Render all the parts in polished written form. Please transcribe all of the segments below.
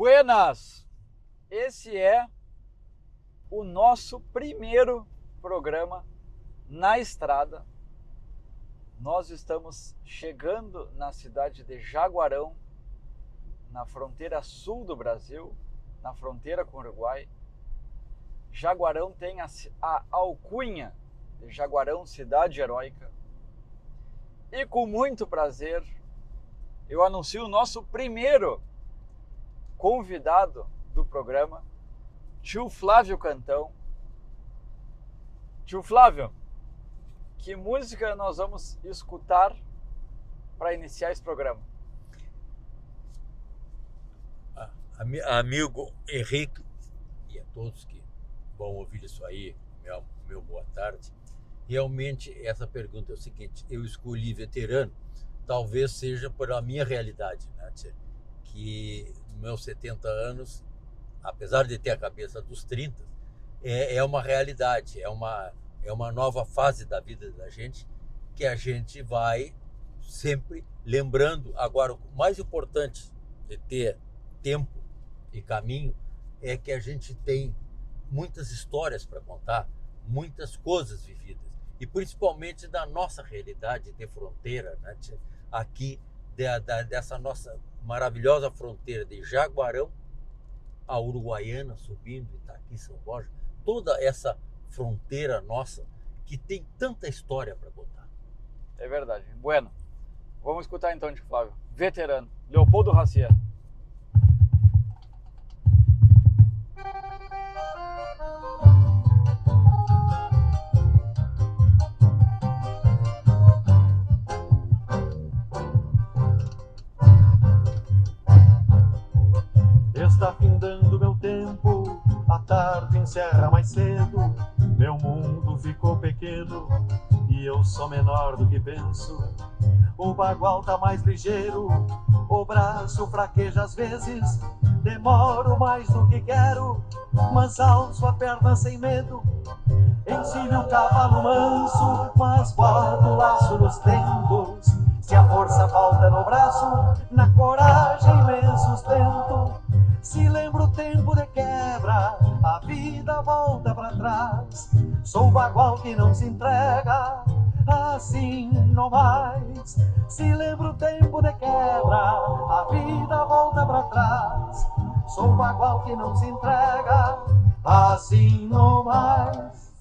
Buenas! Esse é o nosso primeiro programa na estrada. Nós estamos chegando na cidade de Jaguarão, na fronteira sul do Brasil, na fronteira com o Uruguai. Jaguarão tem a alcunha de Jaguarão, cidade heróica. E com muito prazer, eu anuncio o nosso primeiro convidado do programa, tio Flávio Cantão. Tio Flávio, que música nós vamos escutar para iniciar esse programa? Amigo Henrique e a todos que vão ouvir isso aí, meu boa tarde. Realmente essa pergunta é o seguinte: eu escolhi Veterano, talvez seja pela minha realidade, né? Que meus 70 anos, apesar de ter a cabeça dos 30, é uma realidade, é uma nova fase da vida da gente, que a gente vai sempre lembrando. Agora, o mais importante de ter tempo e caminho é que a gente tem muitas histórias para contar, muitas coisas vividas, e principalmente da nossa realidade de fronteira, né? Aqui dessa nossa maravilhosa fronteira de Jaguarão a Uruguaiana, subindo Itaqui, São Borja, toda essa fronteira nossa que tem tanta história para contar. É verdade. Bueno, vamos escutar então, tio Flávio. Veterano, Leopoldo Hacier. Está findando meu tempo, a tarde encerra mais cedo. Meu mundo ficou pequeno e eu sou menor do que penso. O bagual tá mais ligeiro, o braço fraqueja às vezes. Demoro mais do que quero, mas alço a perna sem medo. Ensino o cavalo manso, mas boto o laço nos tentos. Se a força falta no braço, na coragem me sustento. Se lembro o tempo de quebra, a vida volta pra trás. Sou o bagual que não se entrega, assim não mais. Se lembro o tempo de quebra, a vida volta pra trás. Sou o bagual que não se entrega, assim não mais.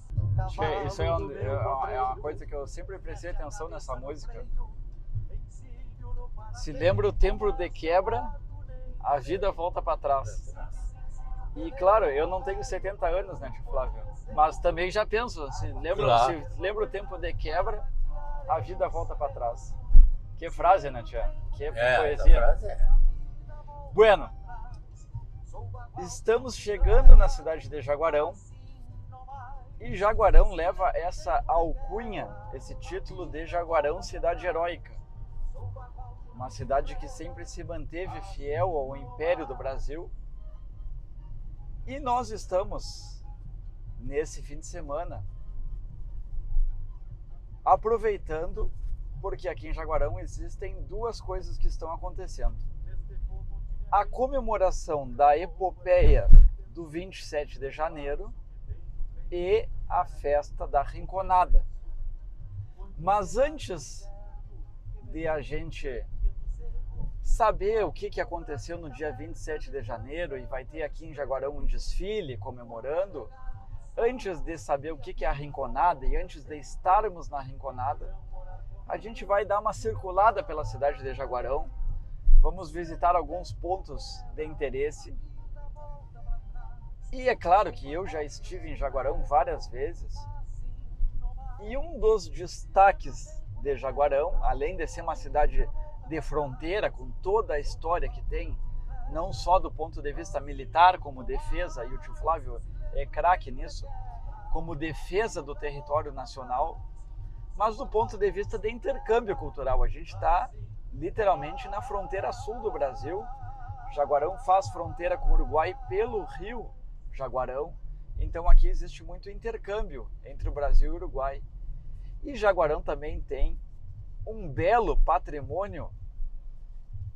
Isso é uma coisa que eu sempre prestei atenção nessa música. Se lembra o tempo de quebra, a vida volta para trás. E claro, eu não tenho 70 anos, né, tio Flávio? Mas também já penso, se lembra o tempo de quebra, a vida volta para trás. Que frase, né, tia? Que poesia. Frase é. Bueno, estamos chegando na cidade de Jaguarão. E Jaguarão leva essa alcunha, esse título de Jaguarão, cidade heróica. Uma cidade que sempre se manteve fiel ao Império do Brasil. E nós estamos, nesse fim de semana, aproveitando, porque aqui em Jaguarão existem duas coisas que estão acontecendo. A comemoração da epopeia do 27 de janeiro e a festa da Rinconada. Mas antes de a gente saber o que aconteceu no dia 27 de janeiro, e vai ter aqui em Jaguarão um desfile comemorando, antes de saber o que é a Rinconada e antes de estarmos na Rinconada, a gente vai dar uma circulada pela cidade de Jaguarão, vamos visitar alguns pontos de interesse. E é claro que eu já estive em Jaguarão várias vezes, e um dos destaques de Jaguarão, além de ser uma cidade de fronteira, com toda a história que tem, não só do ponto de vista militar, como defesa, e o tio Flávio é craque nisso, como defesa do território nacional, mas do ponto de vista de intercâmbio cultural. A gente está literalmente na fronteira sul do Brasil. Jaguarão faz fronteira com o Uruguai pelo rio Jaguarão, então aqui existe muito intercâmbio entre o Brasil e o Uruguai. E Jaguarão também tem um belo patrimônio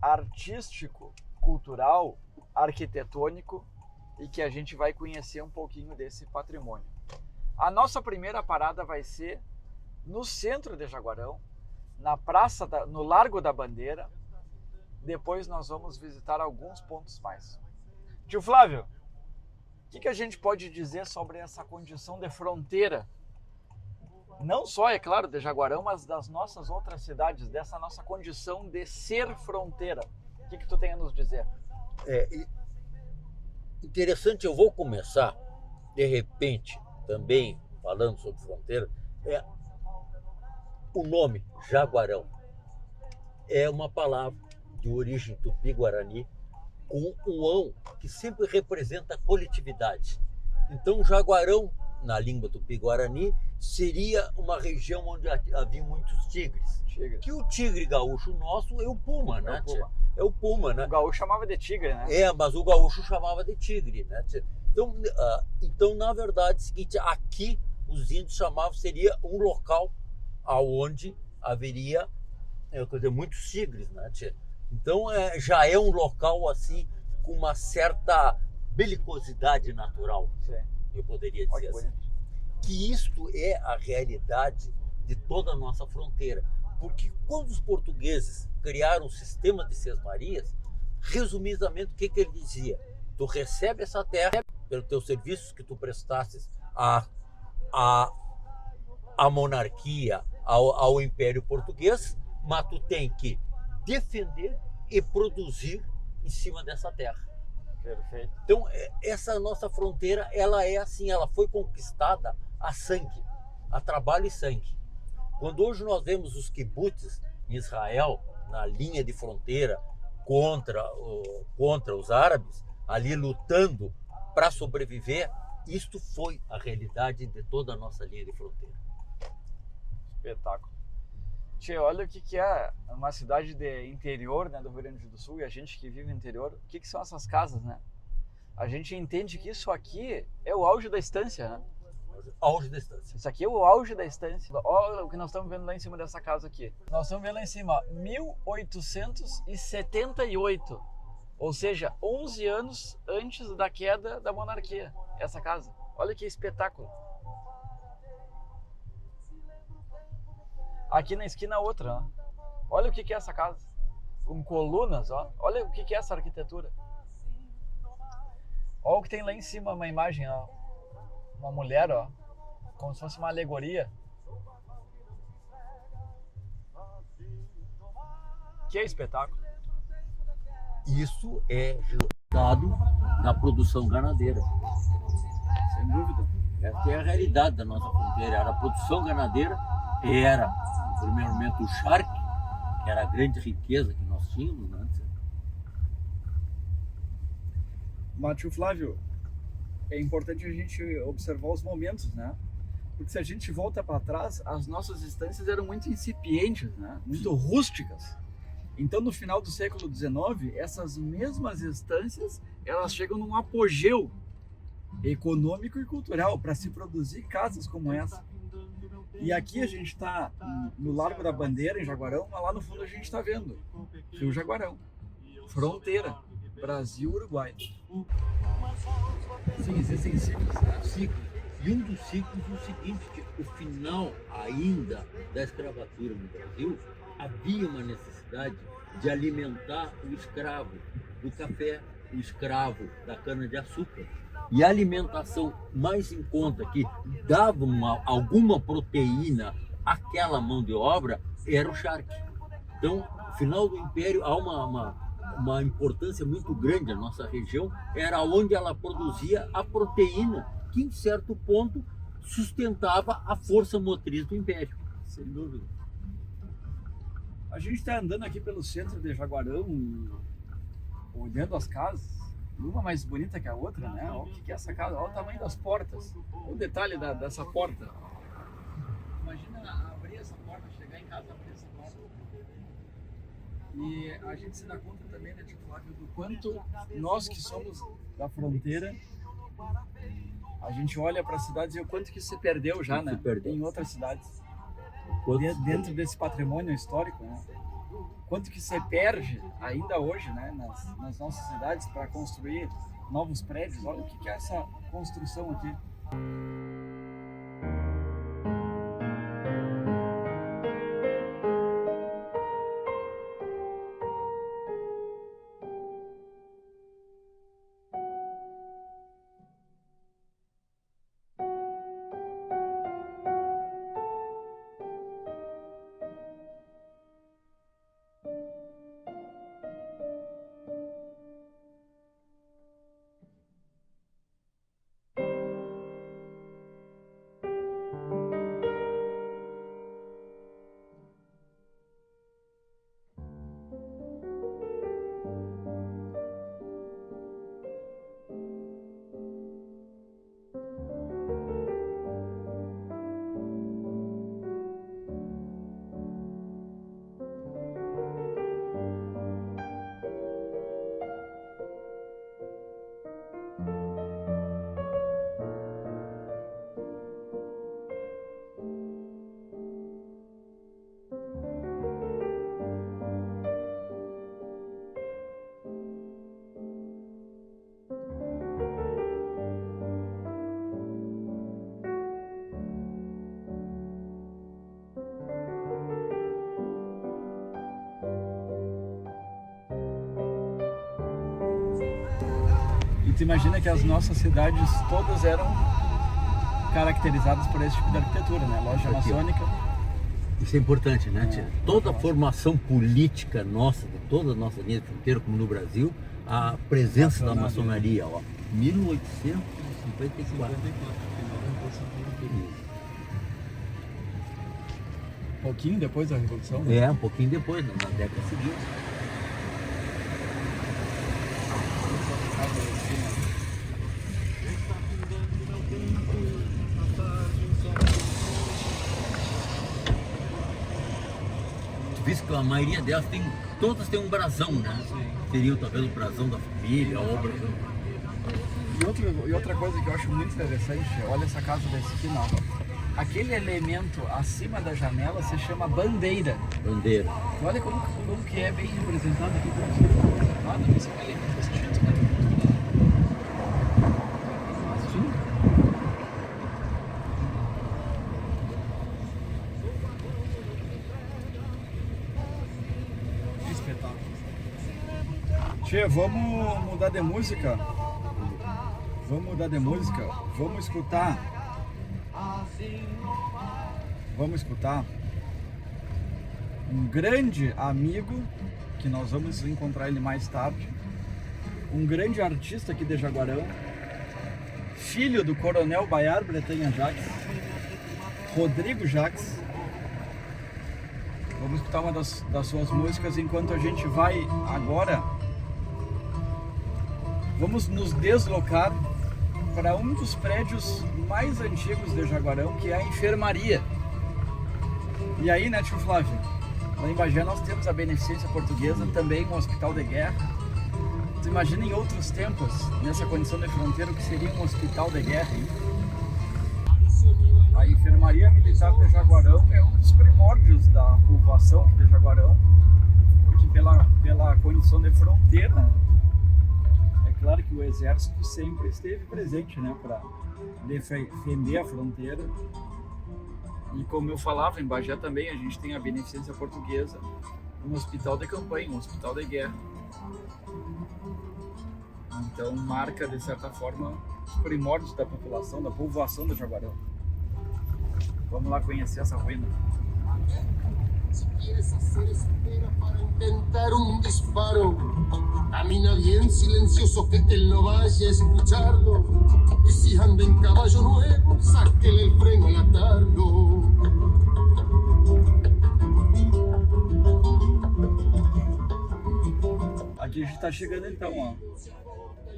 artístico, cultural, arquitetônico e que a gente vai conhecer um pouquinho desse patrimônio. A nossa primeira parada vai ser no centro de Jaguarão, na praça, no Largo da Bandeira. Depois nós vamos visitar alguns pontos mais. Tio Flávio, o que a gente pode dizer sobre essa condição de fronteira? Não só, é claro, de Jaguarão, mas das nossas outras cidades, dessa nossa condição de ser fronteira. O que tu tem a nos dizer? Interessante, eu vou começar, de repente, também falando sobre fronteira, o nome Jaguarão é uma palavra de origem tupi-guarani com um ão que sempre representa a coletividade. Então, Jaguarão, na língua tupi-guarani, seria uma região onde havia muitos tigres. Que o tigre gaúcho nosso é o puma, né? É o puma, né? O gaúcho chamava de tigre, né? Mas o gaúcho chamava de tigre, né? Então, na verdade, é o seguinte, aqui os índios chamavam, seria um local aonde haveria, muitos tigres, né? Então, já é um local, assim, com uma certa belicosidade natural, sim, eu poderia dizer assim. Que isto é a realidade de toda a nossa fronteira. Porque quando os portugueses criaram o sistema de sesmarias, resumidamente, o que ele dizia? Tu recebe essa terra pelos teus serviços que tu prestasses à monarquia, ao Império Português, mas tu tem que defender e produzir em cima dessa terra. Perfeito. Então, essa nossa fronteira, ela é assim, ela foi conquistada a sangue, a trabalho e sangue. Quando hoje nós vemos os kibbutz em Israel, na linha de fronteira contra os árabes, ali lutando para sobreviver, isto foi a realidade de toda a nossa linha de fronteira. Espetáculo. Tchê, olha o que é uma cidade de interior, né, do Rio Grande do Sul, e a gente que vive no interior, o que são essas casas, né? A gente entende que isso aqui é o auge da estância, né? Auge da estância. Isso aqui é o auge da estância. Olha o que nós estamos vendo lá em cima dessa casa aqui. Nós estamos vendo lá em cima, 1878. Ou seja, 11 anos antes da queda da monarquia, essa casa. Olha que espetáculo. Aqui na esquina outra, ó. Olha o que é essa casa. Com colunas, ó. Olha o que é essa arquitetura. Olha o que tem lá em cima, uma imagem, ó. Uma mulher, ó. Como se fosse uma alegoria. Que é espetáculo. Isso é resultado da produção ganadeira. Sem dúvida. Essa é a realidade da nossa fronteira. Era a produção ganadeira, era, no primeiro momento, o charque, que era a grande riqueza que nós tínhamos antes. Mas, tio Flávio, é importante a gente observar os momentos, né? Porque se a gente volta para trás, as nossas estâncias eram muito incipientes, né? Muito rústicas. Então, no final do século XIX, essas mesmas estâncias, elas chegam num apogeu econômico e cultural para se produzir casas como essa. E aqui a gente está no Largo da Bandeira, em Jaguarão, mas lá no fundo a gente está vendo Rio Jaguarão, fronteira, Brasil-Uruguai. Sim, existem ciclos, né? Ciclos. E um dos ciclos é o seguinte, que o final ainda da escravatura no Brasil, havia uma necessidade de alimentar o escravo do café, o escravo da cana-de-açúcar. E a alimentação mais em conta, que dava alguma proteína àquela mão de obra, era o charque. Então, no final do Império, há uma importância muito grande. A nossa região era onde ela produzia a proteína, que em certo ponto sustentava a força motriz do Império. Sem dúvida. A gente está andando aqui pelo centro de Jaguarão, olhando as casas, uma mais bonita que a outra, né? Olha o que é essa casa, olha o tamanho das portas, o detalhe dessa porta. Imagina abrir essa porta, chegar em casa, abrir essa porta. E a gente se dá conta também, né, tio Flávio, do quanto nós que somos da fronteira, a gente olha para as cidades e o quanto que se perdeu já, né? Em outras cidades. Dentro desse patrimônio histórico, né? quanto que você perde ainda hoje, né, nas nossas cidades para construir novos prédios. Olha o que é essa construção aqui. E tu imagina que as nossas cidades todas eram caracterizadas por esse tipo de arquitetura, né? Loja maçônica. Isso é importante, né, Tia? Toda a formação política nossa, de toda a nossa linha de fronteira, como no Brasil, a presença da maçonaria, ó, 1854. Um pouquinho depois da Revolução? É, um pouquinho depois, na década seguinte. Tu viste que a maioria delas todas têm um brasão, né? Seria talvez o brasão da família, ou o brasão. E outra coisa que eu acho muito interessante, olha essa casa da esquina, ó. Aquele elemento acima da janela se chama bandeira. Bandeira. Olha como que é bem representado aqui. Esse é um elemento distinto da cultura. Sim. Que espetáculo. Tchê, vamos mudar de música? Vamos escutar um grande amigo, que nós vamos encontrar ele mais tarde, um grande artista aqui de Jaguarão, filho do Coronel Bayard Bretanha Jacques, Rodrigo Jacques. Vamos escutar uma das suas músicas enquanto a gente vai agora. Vamos nos deslocar para um dos prédios mais antigos de Jaguarão, que é a enfermaria. E aí, né, tio Flávio? Lá em Bagé nós temos a Beneficência Portuguesa, também um hospital de guerra. Você imagina em outros tempos, nessa condição de fronteira, o que seria um hospital de guerra, hein? A enfermaria militar de Jaguarão é um dos primórdios da povoação aqui de Jaguarão, porque pela condição de fronteira, é claro que o exército sempre esteve presente, né, para defender a fronteira. E como eu falava, em Bagé também a gente tem a Beneficência Portuguesa, um hospital de campanha, um hospital de guerra. Então marca, de certa forma, os primórdios da população, da povoação do Jaguarão. Vamos lá conhecer essa ruína. Si quieres hacer espera para intentar un disparo, camina bien silencioso que él no vaya a escucharlo. Y si anda en caballo nuevo, sáquele el freno al atarlo. Aqui a gente está chegando então, ó,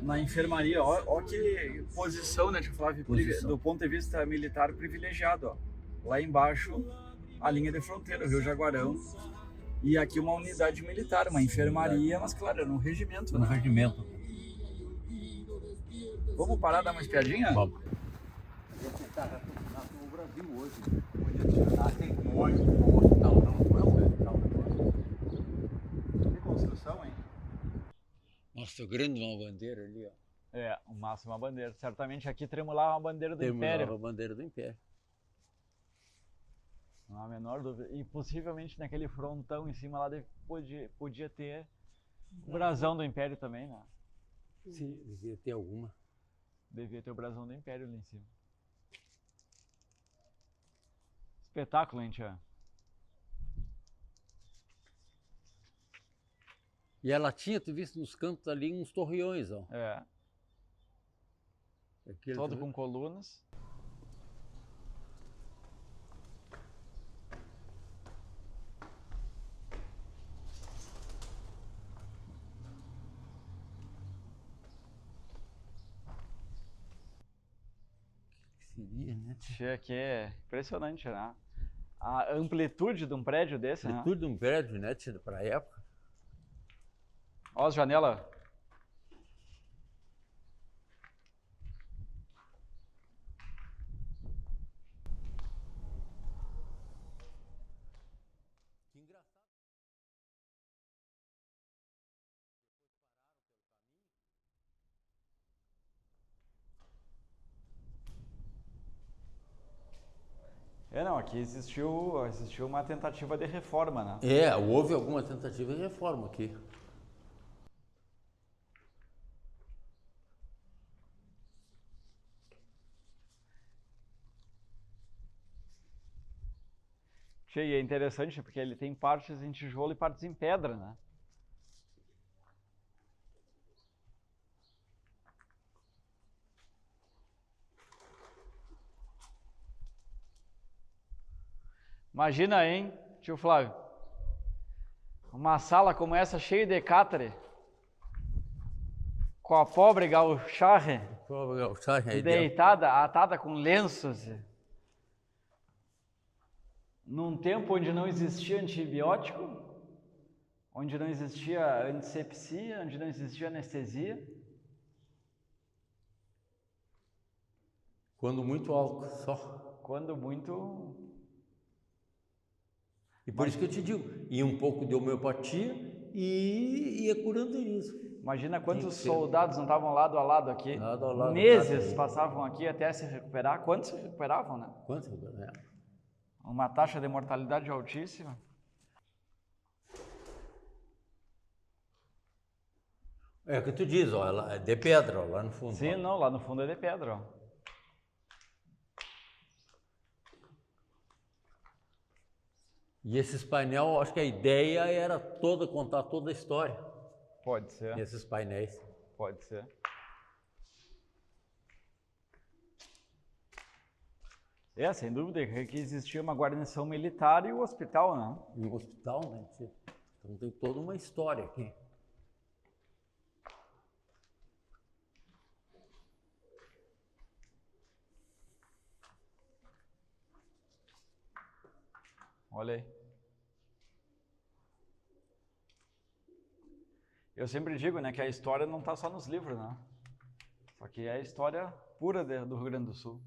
na enfermaria. Ó que posição, né, tio Flávio, do ponto de vista militar privilegiado, ó. Lá embaixo, a linha de fronteira, o Rio Jaguarão, e aqui uma unidade militar, uma enfermaria, mas claro, era um regimento, né? Um regimento. Vamos parar, dar uma espiadinha? Vamos. No Brasil hoje, onde tem um hospital, não é um hospital. Nossa, grande uma bandeira ali, ó. É, o máximo uma bandeira. Certamente aqui tremulava a bandeira do Terminava Império. a bandeira do Império. Não há a menor dúvida. E possivelmente naquele frontão em cima lá podia ter o brasão do Império também, né? Sim, devia ter alguma. Devia ter o brasão do Império ali em cima. Espetáculo, hein, tia? E ela tinha, tu visto nos cantos ali, uns torreões, ó. É, Aquele todo com colunas. seria, né? Tia, que é impressionante, né? A amplitude de um prédio desse, né? Tudo um prédio, né, para a época. Ó as janelas. Que engraçado. É, não, aqui existiu uma tentativa de reforma, né? É, houve alguma tentativa de reforma aqui. Tia, e é interessante porque ele tem partes em tijolo e partes em pedra, né? Imagina, hein, tio Flávio? Uma sala como essa cheia de cátere, com a pobre gaucharre deitada, atada com lenços. Num tempo onde não existia antibiótico, onde não existia antisepsia, onde não existia anestesia. Quando muito álcool, só. Quando muito... E por isso que eu te digo, ia um pouco de homeopatia e ia curando isso. Imagina quantos soldados não estavam lado a lado aqui. Lado a lado, Meses passavam aqui até se recuperar. Quantos se recuperavam, né? Quantos? É. Uma taxa de mortalidade altíssima. É o que tu diz, ó, ela é de pedra, ó, lá no fundo. Sim, ó. não, lá no fundo é de pedra, ó. E esses painel, acho que a ideia era toda contar toda a história. Pode ser, Nesses painéis. pode ser. É, sem dúvida que existia uma guarnição militar e o hospital, né? E um hospital, né? Então tem toda uma história aqui. Olha aí. Eu sempre digo, né, que a história não está só nos livros, né? Só que é a história pura do Rio Grande do Sul.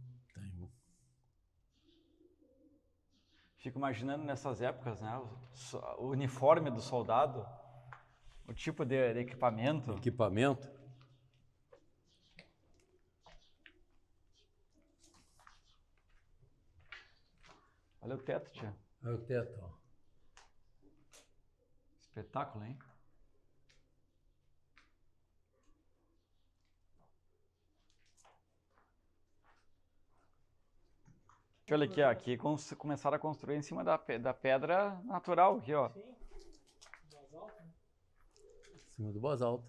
Fico imaginando nessas épocas, né, o uniforme do soldado, o tipo de equipamento. Equipamento. Olha o teto, tia. Olha o teto, ó. Espetáculo, hein? Olha aqui, ó, aqui começaram a construir em cima da pedra natural aqui, ó. Sim, basalto, né? Em cima do basalto.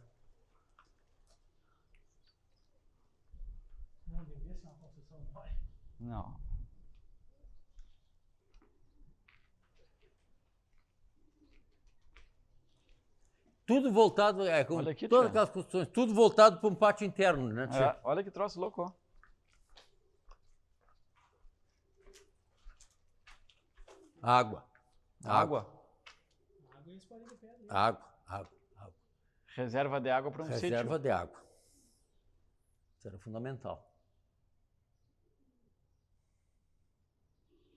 Não devia ser uma construção nova. Não. Tudo voltado, com Olha aqui, todas tia. aquelas construções, tudo voltado para um pátio interno, né, tia? É, olha que troço louco, ó. Água. Água. Água e espalha de pedra. Água. Reserva de água para um Reserva sítio. de água. Isso era fundamental.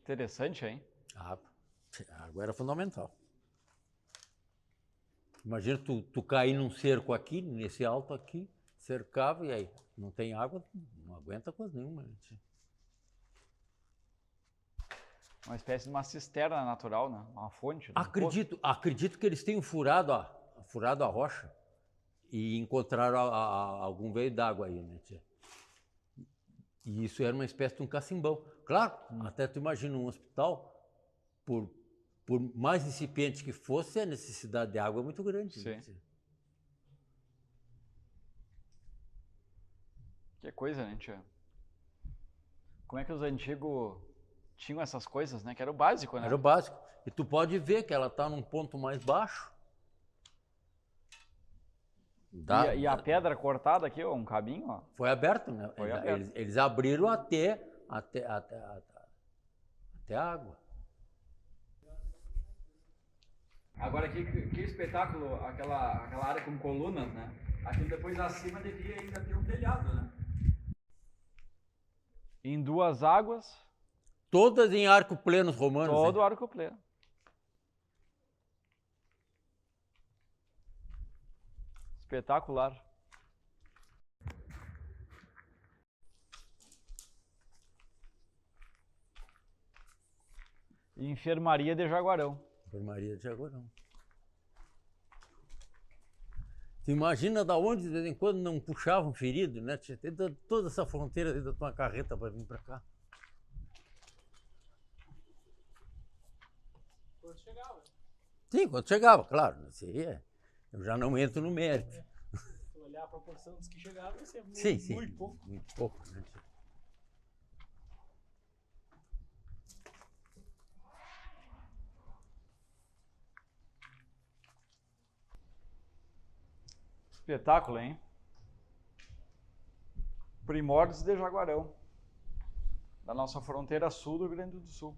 Interessante, hein? A água era fundamental. Imagina tu cair num cerco aqui, nesse alto aqui, cercava e aí não tem água, não aguenta coisa nenhuma. Uma espécie de uma cisterna natural, né? Uma fonte. Acredito que eles tenham furado a rocha e encontraram algum veio d'água aí, né, tia? E isso era uma espécie de um cacimbão. Claro, até tu imagina um hospital, por mais incipiente que fosse, a necessidade de água é muito grande. Sim. Né, tia? Que coisa, né, tia? Como é que os antigos tinham essas coisas, né? Que era o básico, né? Era o básico. E tu pode ver que ela está num ponto mais baixo. E a pedra cortada aqui, ó, um caminho, ó. Foi aberto, né? Foi aberto. Eles abriram até a água. Agora que espetáculo, aquela área com colunas, né? Aquilo depois acima devia ainda ter um telhado, né? Em duas águas. Todas em arco plenos romanos. Todo hein? arco pleno. Espetacular. Enfermaria de Jaguarão. Enfermaria de Jaguarão. Tu imagina da onde de vez em quando não puxavam ferido, né? Tinha toda essa fronteira dentro de uma carreta para vir para cá. Quando chegava. Sim, quando chegava, claro. Isso aí eu já não entro no mérito. Se olhar a proporção dos que chegavam, isso é Sim. muito pouco. Muito pouco, né? Espetáculo, hein? Primórdios de Jaguarão, da nossa fronteira sul do Rio Grande do Sul.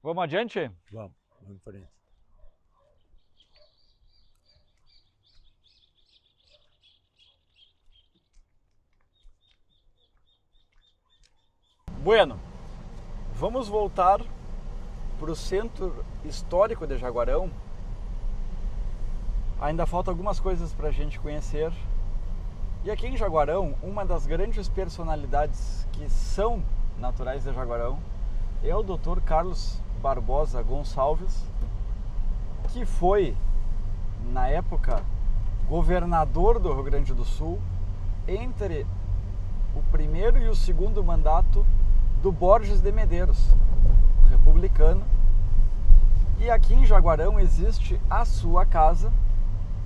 Vamos adiante? Vamos em frente. Bueno, vamos voltar para o centro histórico de Jaguarão. Ainda falta algumas coisas para a gente conhecer. E aqui em Jaguarão, uma das grandes personalidades que são naturais de Jaguarão é o Dr. Carlos Barbosa Gonçalves, que foi, na época, governador do Rio Grande do Sul entre o primeiro e o segundo mandato do Borges de Medeiros, republicano. E aqui em Jaguarão existe a sua casa,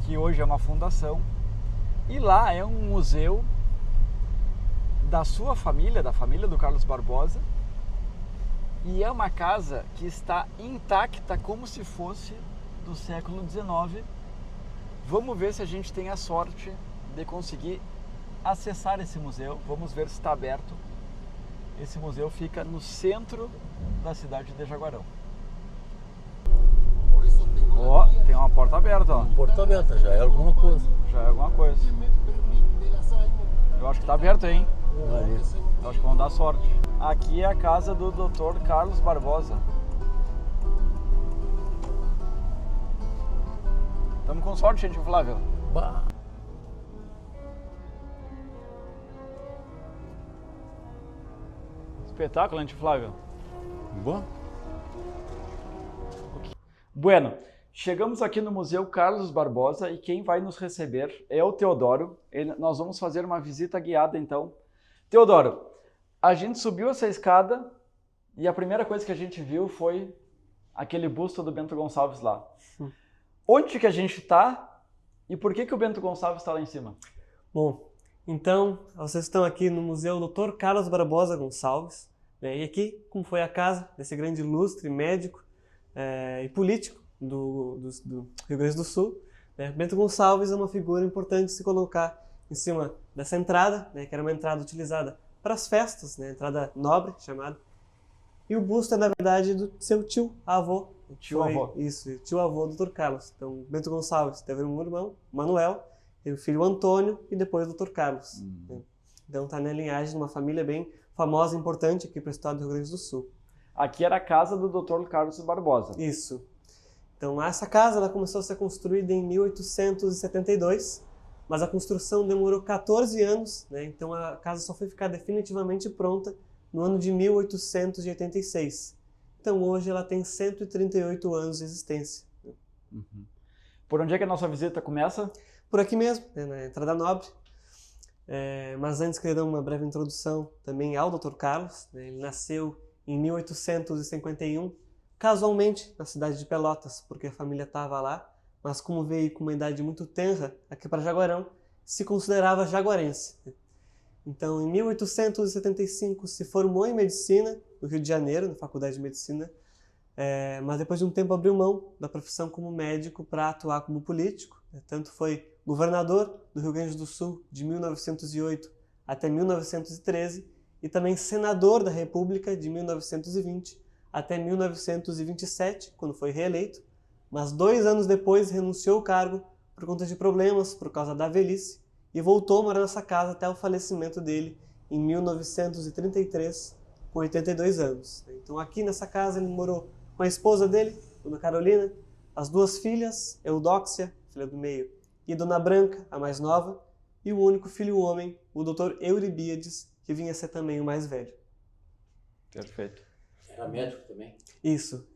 que hoje é uma fundação, e lá é um museu da sua família, da família do Carlos Barbosa, e é uma casa que está intacta como se fosse do século XIX. Vamos ver se a gente tem a sorte de conseguir acessar esse museu. Vamos ver se está aberto. Esse museu fica no centro da cidade de Jaguarão. Ó, tem uma porta aberta, ó. Porta aberta, já é alguma coisa. Já é alguma coisa. Eu acho que tá aberto, hein? Ali. Eu acho que vão dar sorte. Aqui é a casa do Dr. Carlos Barbosa. Estamos com sorte, gente, Flávio. Bah. Espetáculo, gente, Flávio. Bom. Bueno, chegamos aqui no Museu Carlos Barbosa e quem vai nos receber é o Teodoro. Nós vamos fazer uma visita guiada, então. Teodoro, a gente subiu essa escada e a primeira coisa que a gente viu foi aquele busto do Bento Gonçalves lá. Onde que a gente está e por que o Bento Gonçalves está lá em cima? Bom, então, vocês estão aqui no Museu Dr. Carlos Barbosa Gonçalves, né? E aqui, como foi a casa desse grande ilustre médico e político do Rio Grande do Sul, né? Bento Gonçalves é uma figura importante de se colocar em cima dessa entrada, né? Que era uma entrada utilizada para as festas, né? Entrada nobre, chamada. E o busto é, na verdade, do seu tio-avô. Tio-avô. Isso, tio-avô do Dr. Carlos. Então, Bento Gonçalves teve um irmão, Manuel, teve o filho Antônio e depois o Dr. Carlos. Né? Então, está na linhagem de uma família bem famosa e importante aqui para o estado do Rio Grande do Sul. Aqui era a casa do Dr. Carlos Barbosa. Isso. Então, essa casa ela começou a ser construída em 1872, mas a construção demorou 14 anos, né? Então a casa só foi ficar definitivamente pronta no ano de 1886. Então hoje ela tem 138 anos de existência. Uhum. Por onde é que a nossa visita começa? Por aqui mesmo, né, na Entrada Nobre. Mas antes queria dar uma breve introdução também ao Dr. Carlos. Né? Ele nasceu em 1851, casualmente na cidade de Pelotas, porque a família estava lá, mas como veio com uma idade muito tenra aqui para Jaguarão, se considerava jaguarense. Então, em 1875, se formou em Medicina, no Rio de Janeiro, na Faculdade de Medicina, mas depois de um tempo abriu mão da profissão como médico para atuar como político. Tanto foi governador do Rio Grande do Sul de 1908 até 1913 e também senador da República de 1920 até 1927, quando foi reeleito, mas 2 anos depois renunciou ao cargo por conta de problemas por causa da velhice e voltou a morar nessa casa até o falecimento dele em 1933, com 82 anos. Então aqui nessa casa ele morou com a esposa dele, Dona Carolina, as 2 filhas, Eudóxia, filha do meio, e Dona Branca, a mais nova, e o único filho homem, o Dr. Euribíades, que vinha a ser também o mais velho. Perfeito. Era médico também? Isso,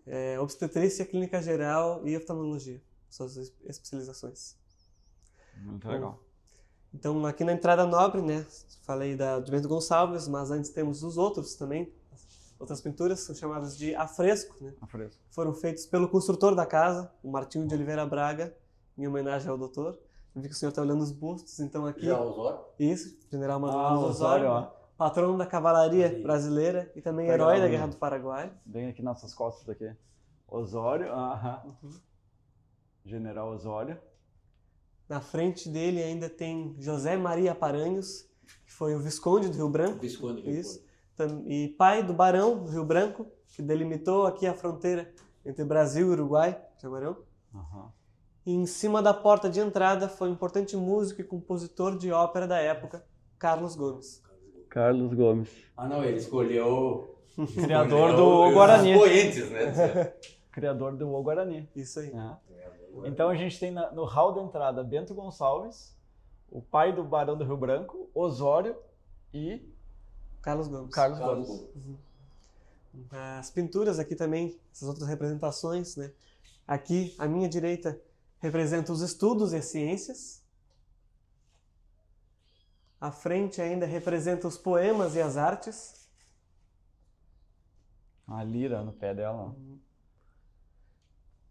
obstetrícia, clínica geral e oftalmologia, suas especializações. Muito legal. Então, aqui na Entrada Nobre, né, falei do Bento Gonçalves, mas antes temos os outros também. Outras pinturas são chamadas de afresco, né? Afresco. Foram feitos pelo construtor da casa, o Martinho de Oliveira Braga, em homenagem ao doutor. Eu vi que o senhor está olhando os bustos, então aqui... Já Osório? Isso, General Manuel Osório, Osório, patrono da cavalaria brasileira e também herói da Guerra do Paraguai. Bem aqui nas nossas costas aqui. Osório, General Osório. Na frente dele ainda tem José Maria Paranhos, que foi o Visconde do Rio Branco. Visconde do Rio Isso. E pai do Barão do Rio Branco, que delimitou aqui a fronteira entre Brasil e Uruguai, Jaguarão. E em cima da porta de entrada foi um importante músico e compositor de ópera da época, Carlos Gomes. Carlos Gomes. Ah, não, ele escolheu... Criador do Guarani. Os poentes, né? Criador do Guarani. Isso aí. Então a gente tem no hall da entrada Bento Gonçalves, o pai do Barão do Rio Branco, Osório e Carlos Gomes. Carlos Gomes. As pinturas aqui também, essas outras representações, né? Aqui, à minha direita, representa os estudos e as ciências. À frente ainda representa os poemas e as artes. A lira no pé dela.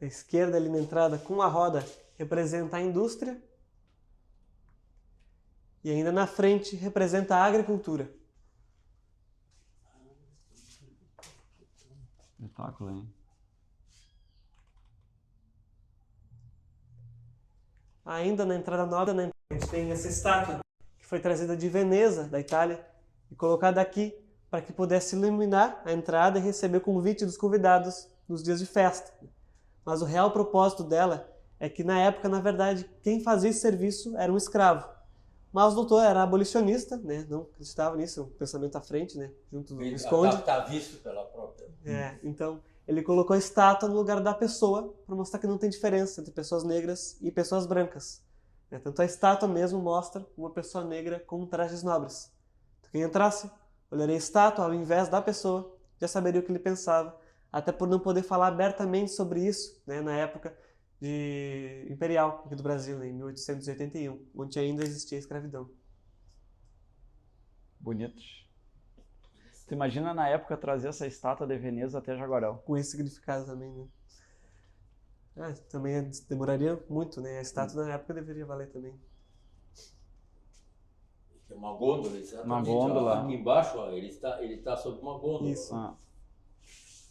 Da esquerda, ali na entrada, com a roda, representa a indústria. E ainda na frente, representa a agricultura. Espetáculo, hein? Ainda na entrada nova, a gente tem essa estátua que foi trazida de Veneza, da Itália, e colocada aqui para que pudesse iluminar a entrada e receber o convite dos convidados nos dias de festa. Mas o real propósito dela é que, na época, na verdade, quem fazia esse serviço era um escravo. Mas o doutor era abolicionista, né? Não acreditava nisso, um pensamento à frente, né? Junto do Visconde. Está visto pela própria... Então ele colocou a estátua no lugar da pessoa para mostrar que não tem diferença entre pessoas negras e pessoas brancas. Tanto a estátua mesmo mostra uma pessoa negra com trajes nobres. Então, quem entrasse, olharia a estátua ao invés da pessoa, já saberia o que ele pensava, até por não poder falar abertamente sobre isso, né, na época imperial aqui do Brasil, né, em 1881, onde ainda existia a escravidão. Bonito. Tu imagina na época trazer essa estátua de Veneza até Jaguarão. Com esse significado também, né? Também demoraria muito, né? A estátua na época deveria valer também. Tem uma gôndola, exatamente. Uma gôndola. Aqui embaixo, ó, ele está sob uma gôndola. Isso.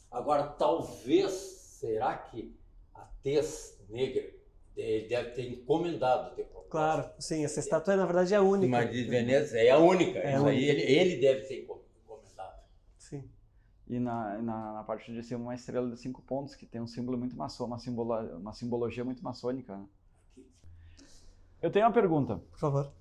Agora, talvez, será que a tez negra deve ter encomendado depois? Claro, sim, essa estátua na verdade é a única. Mas de Veneza é a única. É isso a aí única. ele deve ter encomendado. Sim. E na parte de cima uma estrela de 5 pontos, que tem um símbolo muito uma simbologia muito maçônica. Né? Eu tenho uma pergunta. Por favor.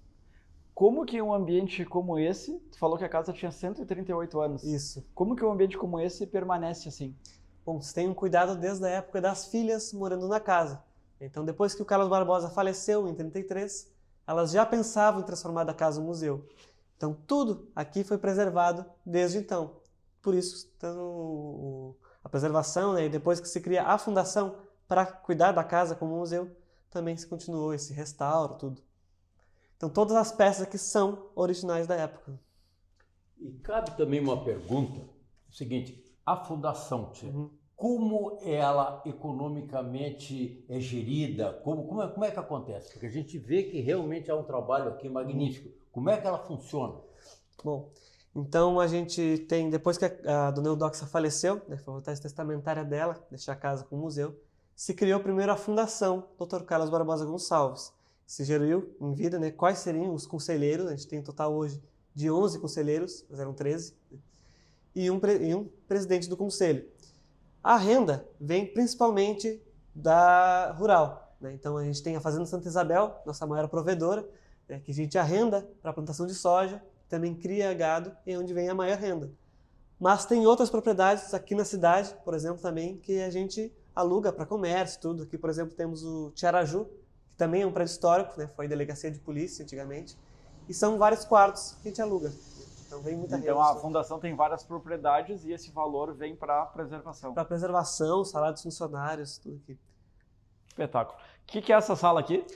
Como que um ambiente como esse, tu falou que a casa tinha 138 anos. Isso. Como que um ambiente como esse permanece assim? Bom, se tem um cuidado desde a época das filhas morando na casa. Então, depois que o Carlos Barbosa faleceu, em 33, elas já pensavam em transformar a casa em museu. Então, tudo aqui foi preservado desde então. Por isso, a preservação, né, e depois que se cria a fundação para cuidar da casa como museu, também se continuou esse restauro, tudo. Então, todas as peças aqui são originais da época. E cabe também uma pergunta, o seguinte, a fundação, tchê, como ela economicamente é gerida? Como é que acontece? Porque a gente vê que realmente há um trabalho aqui magnífico. Como é que ela funciona? Bom, então a gente tem, depois que a dona Eudoxia faleceu, né, foi a vontade testamentária dela, deixar a casa como museu, se criou primeiro a Fundação Dr. Carlos Barbosa Gonçalves. Se geriu em vida, né, quais seriam os conselheiros, a gente tem um total hoje de 11 conselheiros, mas eram 13, e um presidente do conselho. A renda vem principalmente da rural, né? Então a gente tem a Fazenda Santa Isabel, nossa maior provedora, né, que a gente arrenda para a plantação de soja, também cria gado, e onde vem a maior renda. Mas tem outras propriedades aqui na cidade, por exemplo, também, que a gente aluga para comércio, tudo. Aqui, por exemplo, temos o Tiaraju, que também é um prédio histórico, né? Foi delegacia de polícia antigamente, e são vários quartos que a gente aluga. Então vem muita renda. Então a fundação tem várias propriedades e esse valor vem para preservação. Para preservação, salário dos funcionários, tudo aqui. Espetáculo. O que é essa sala aqui?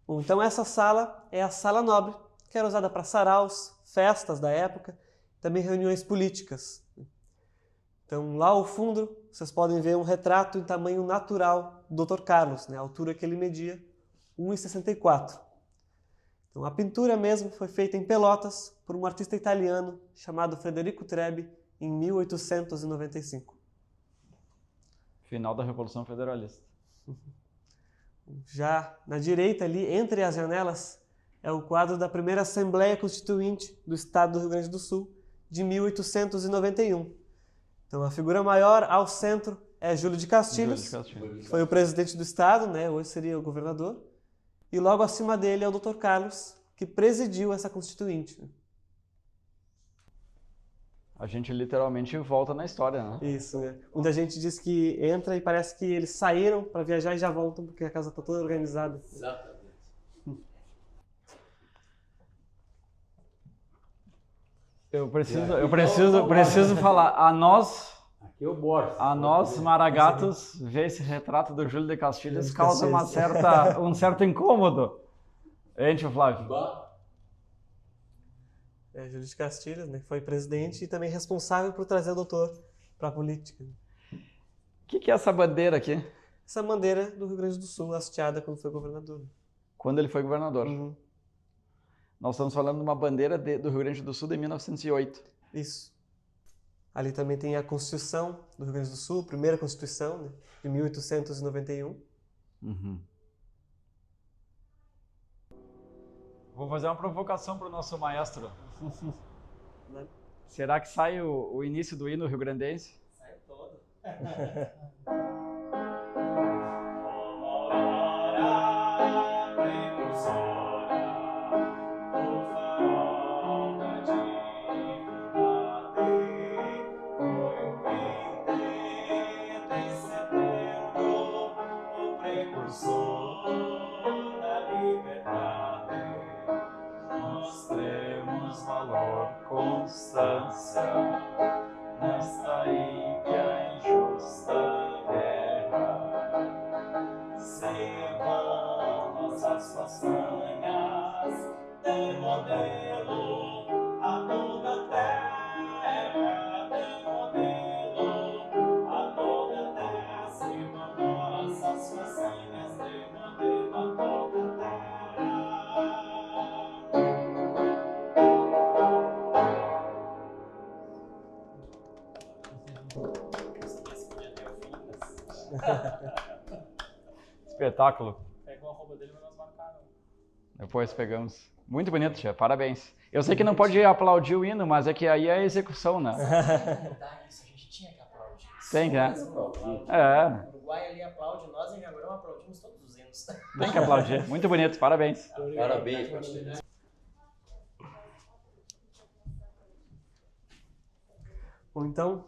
Bom, então essa sala é a sala nobre, que era usada para saraus, festas da época, também reuniões políticas. Então lá ao fundo vocês podem ver um retrato em tamanho natural do Dr. Carlos, né? A altura que ele media, 1,64. Então a pintura mesmo foi feita em Pelotas por um artista italiano chamado Federico Trebbi em 1895. Final da Revolução Federalista. Já na direita ali, entre as janelas, é o quadro da primeira Assembleia Constituinte do Estado do Rio Grande do Sul, de 1891. Então a figura maior ao centro é Júlio de Castilhos, que foi o presidente do Estado, né? Hoje seria o governador. E logo acima dele é o Dr. Carlos, que presidiu essa Constituinte. A gente literalmente volta na história, né? Isso, né? Onde a gente diz que entra e parece que eles saíram para viajar e já voltam, porque a casa está toda organizada. Exatamente. Eu preciso falar, a nós maragatos, ver esse retrato do Júlio de Castilhos causa um certo incômodo. Hein, tio Flávio? Júlio de Castilhos, né, que foi presidente e também responsável por trazer o doutor para a política. O que é essa bandeira aqui? Essa bandeira do Rio Grande do Sul, hasteada quando foi governador. Quando ele foi governador. Uhum. Nós estamos falando de uma bandeira do Rio Grande do Sul de 1908. Isso. Ali também tem a Constituição do Rio Grande do Sul, a primeira Constituição, né, de 1891. Uhum. Vou fazer uma provocação para o nosso maestro. Será que sai o início do hino rio-grandense? Sai todo. Constância nesta ímpia injusta guerra, sirvam nossas façanhas de modelo a toda a terra, de modelo a toda a terra, sirvam nossas façanhas de modelo a toda a terra. Espetáculo. Pega o arroba dele, mas nós marcaram. Depois pegamos. Muito bonito, tia. Parabéns. Eu sei que não pode aplaudir o hino, mas é que aí é a execução, né? Isso, a gente tinha que aplaudir. Tem que, né? O Uruguai ali aplaude, nós em Jaguarão aplaudimos todos os hinos. Tem que aplaudir. Muito bonito. Parabéns. Parabéns. Ou então,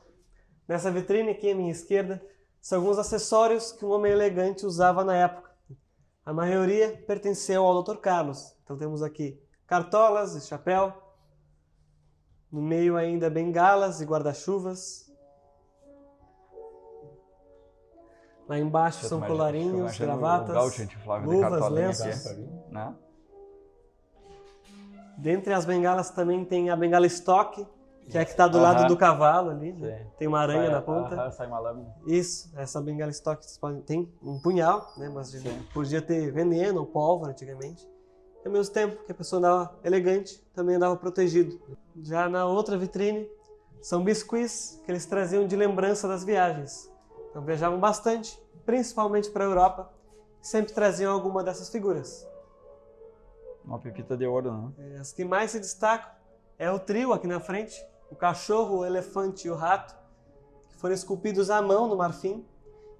nessa vitrine aqui à minha esquerda, são alguns acessórios que um homem elegante usava na época. A maioria pertenceu ao Dr. Carlos. Então temos aqui cartolas e chapéu. No meio ainda bengalas e guarda-chuvas. Lá embaixo são colarinhos, gravatas, luvas, lenços. Né? Dentre as bengalas também tem a bengala estoque, que é a que está do lado do cavalo ali. Né? Tem uma aranha na ponta. Sai uma lâmina. Isso, essa bengala estoque tem um punhal, né? Mas podia ter veneno ou pólvora antigamente. E ao mesmo tempo que a pessoa andava elegante, também andava protegido. Já na outra vitrine, são biscuits que eles traziam de lembrança das viagens. Então viajavam bastante, principalmente para a Europa, e sempre traziam alguma dessas figuras. Uma pepita de ouro, né? As que mais se destacam é o trio aqui na frente, o cachorro, o elefante e o rato, que foram esculpidos à mão no marfim,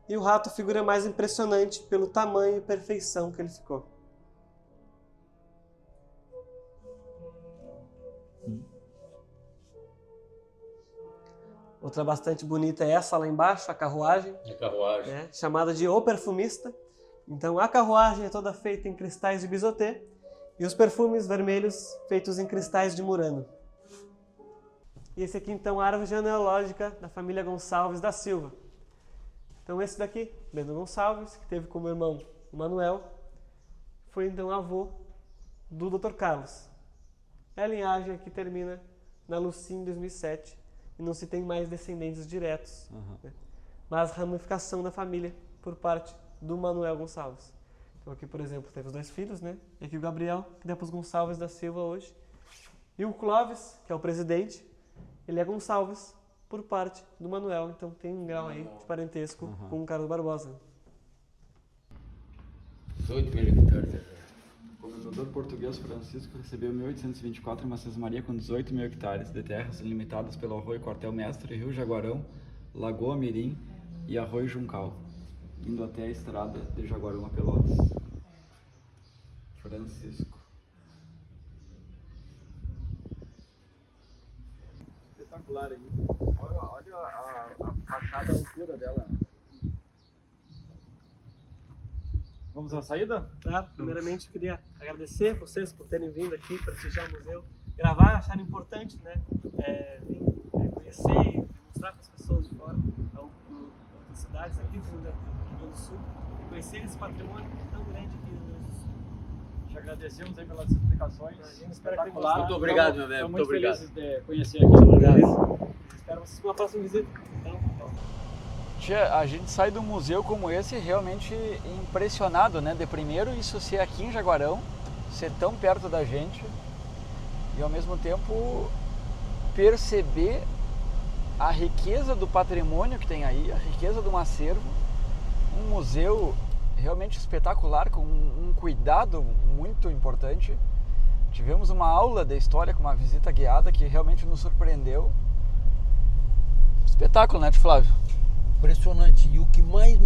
e o rato a figura mais impressionante pelo tamanho e perfeição que ele ficou. Outra bastante bonita é essa lá embaixo, a carruagem. Né, chamada de O Perfumista. Então a carruagem é toda feita em cristais de bisotê e os perfumes vermelhos feitos em cristais de Murano. E esse aqui então é a árvore genealógica da família Gonçalves da Silva. Então esse daqui, Bento Gonçalves, que teve como irmão o Manuel, foi então avô do Dr. Carlos. É a linhagem que termina na Lucim em 2007. E não se tem mais descendentes diretos, né? Mas ramificação da família por parte do Manuel Gonçalves. Então aqui, por exemplo, teve os 2 filhos, né? E aqui o Gabriel, que dá para os Gonçalves da Silva hoje. E o Clóvis, que é o presidente, ele é Gonçalves por parte do Manuel. Então tem um grau aí de parentesco com o Carlos Barbosa. 18 mil hectares. O governador português Francisco recebeu em 1824 uma sesmaria com 18 mil hectares de terras limitadas pelo Arroio Quartel-Mestre, Rio Jaguarão, Lagoa Mirim e Arroio Juncal, indo até a estrada de Jaguarão a Pelotas. Francisco. Espetacular aí. Olha a fachada, a altura dela. Vamos à saída? Tá, primeiramente eu queria agradecer vocês por terem vindo aqui prestigiar o museu, gravar, acharam importante, né? Conhecer e mostrar para as pessoas de fora das cidades aqui do Rio Grande do Sul, e conhecer esse patrimônio tão grande aqui no Rio Grande do Sul. Te agradecemos aí pelas explicações. Espetacular. Muito obrigado, meu velho. Muito obrigado. felizes de conhecer aqui. Obrigado. Espero vocês para uma próxima visita. Tia, a gente sai de um museu como esse realmente impressionado, né? De primeiro isso ser aqui em Jaguarão, ser tão perto da gente e ao mesmo tempo perceber a riqueza do patrimônio que tem aí, a riqueza de um acervo, um museu realmente espetacular, com um cuidado muito importante. Tivemos uma aula de história com uma visita guiada que realmente nos surpreendeu. Espetáculo, né, Tio Flávio? Impressionante. E o que mais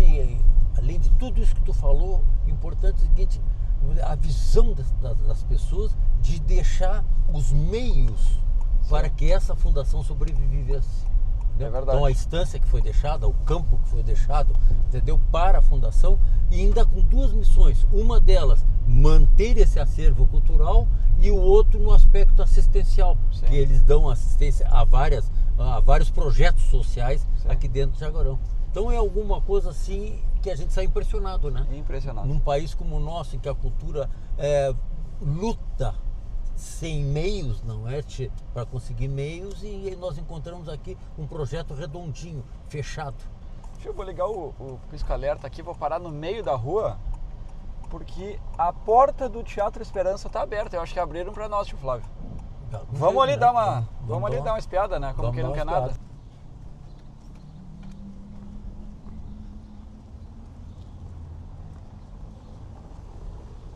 além de tudo isso que tu falou, importante é o seguinte, a visão das pessoas de deixar os meios para que essa fundação sobrevivesse. É verdade. Então a estância que foi deixada, o campo que foi deixado, entendeu, para a fundação, e ainda com 2 missões. Uma delas, manter esse acervo cultural, e o outro no aspecto assistencial. Sim. Que eles dão assistência a vários projetos sociais. Sim. Aqui dentro de Jaguarão. Então é alguma coisa assim que a gente sai impressionado, né? Impressionado. Num país como o nosso, em que a cultura luta sem meios, não é, para conseguir meios, e nós encontramos aqui um projeto redondinho, fechado. Eu vou ligar o pisca-alerta aqui, vou parar no meio da rua, porque a porta do Teatro Esperança está aberta. Eu acho que abriram para nós, tio Flávio. Vamos ali dar uma espiada, né? Como quem não quer nada.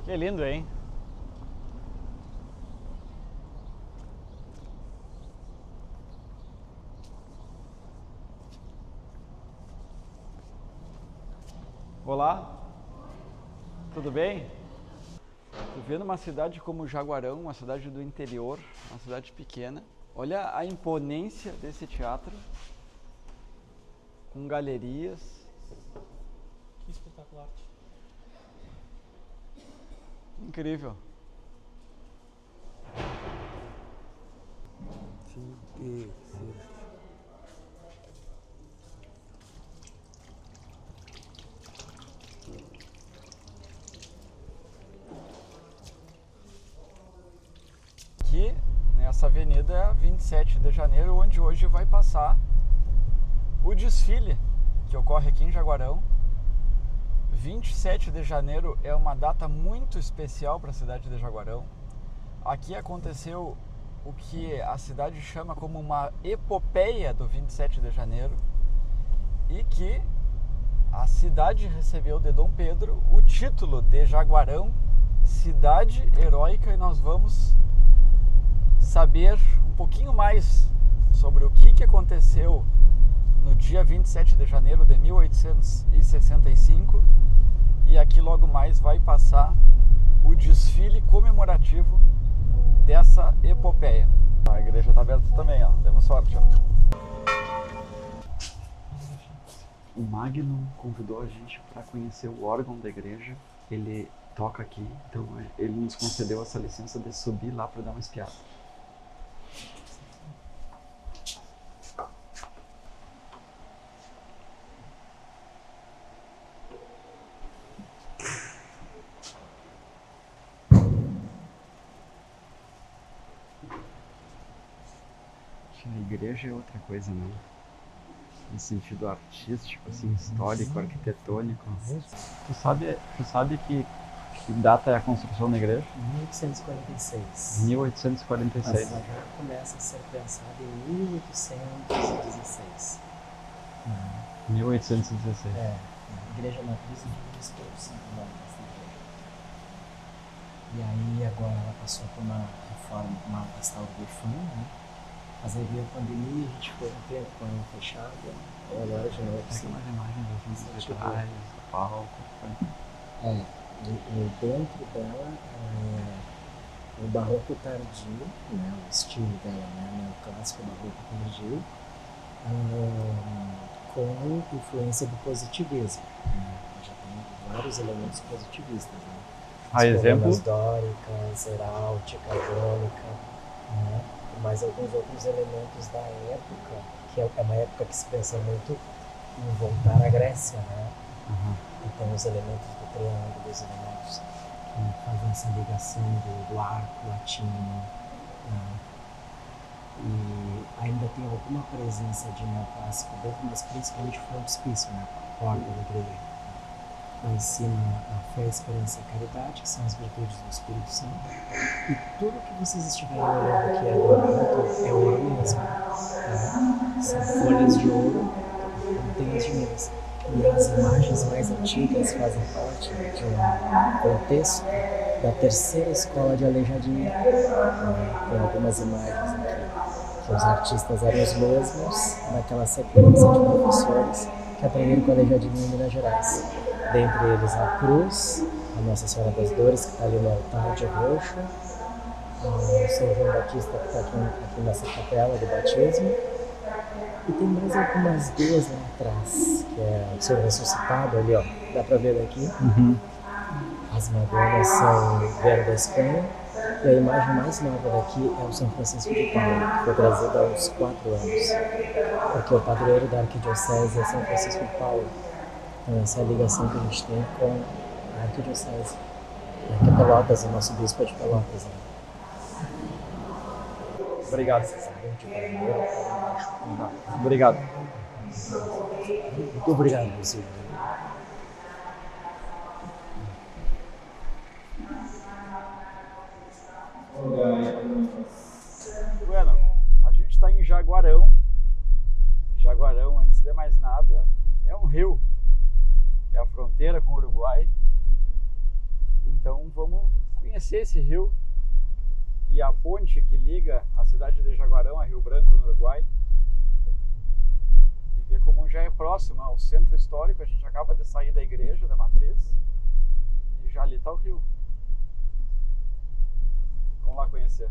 Que lindo, hein? Olá, tudo bem? Vivendo uma cidade como Jaguarão, uma cidade do interior, uma cidade pequena, Olha a imponência desse teatro, com galerias. Que espetacular. Incrível. Aqui, nessa avenida é a 27 de janeiro, onde hoje vai passar o desfile que ocorre aqui em Jaguarão. 27 de janeiro é uma data muito especial para a cidade de Jaguarão. Aqui aconteceu o que a cidade chama como uma epopeia do 27 de janeiro e que a cidade recebeu de Dom Pedro o título de Jaguarão, cidade heróica, e nós vamos saber um pouquinho mais sobre o que aconteceu no dia 27 de janeiro de 1865, e aqui logo mais vai passar o desfile comemorativo dessa epopeia. A igreja está aberta também, ó. Demos sorte, ó. O Magnum convidou a gente para conhecer o órgão da igreja. Ele toca aqui, então ele nos concedeu essa licença de subir lá para dar uma espiada. A igreja é outra coisa, né? No sentido artístico, assim, histórico, arquitetônico. Tu sabe que data é a construção da igreja? 1846. 1846. Ela já começa a ser pensada em 1816. 1816. É, a igreja matriz do Espírito Santo da igreja. E aí agora ela passou por uma reforma, uma restauração, né? Mas aí veio a pandemia, a gente ficou um tempo com ela fechada, agora de novo. Pega umas imagens assim de trás, do palco. E dentro dela o barroco tardio, né, o estilo dela, né, o clássico barroco tardio, com influência do positivismo. Né? Já tem vários elementos positivistas. Né? As colunas dóricas, heráldica, jônica, né? Mais alguns outros elementos da época, que é uma época que se pensa muito em voltar à Grécia, né? Então os elementos do triângulo, os elementos que fazem essa ligação do arco latino, né? E ainda tem alguma presença de neoclássico dentro, mas principalmente o frontispício, né? A porta da igreja. Lá em cima a fé, a esperança e a caridade, que são as virtudes do Espírito Santo. E tudo que vocês estiverem olhando aqui agora é ouro mesmo. Tá? São folhas de ouro, montanhas de minas. E as imagens mais antigas fazem parte de um contexto da terceira escola de Aleijadinho. Tem algumas imagens aqui que os artistas eram os mesmos naquela sequência de professores que aprenderam com Aleijadinho em Minas Gerais. Dentre eles a cruz, a Nossa Senhora das Dores, que está ali no altar de roxo, o São João Batista, que está aqui nessa capela do batismo, e tem mais algumas duas lá atrás, que é o Senhor ressuscitado ali, ó, dá para ver daqui. As Madonas vieram da Espanha, e a imagem mais nova daqui é o São Francisco de Paulo, que foi trazido há uns 4 anos, porque o padroeiro da arquidiocese é São Francisco de Paulo. Então essa é a ligação que a gente tem com a arquidiocese. Aqui é Pelotas, o nosso bispo é de Pelotas. Né? Obrigado. Obrigado. Muito obrigado, Luciano. Bueno, a gente está em Jaguarão. Jaguarão, antes de mais nada, é um rio. É a fronteira com o Uruguai. Então vamos conhecer esse rio e a ponte que liga a cidade de Jaguarão a Rio Branco, no Uruguai. E ver como já é próximo ao centro histórico. A gente acaba de sair da igreja da Matriz e já ali está o rio. Vamos lá conhecer.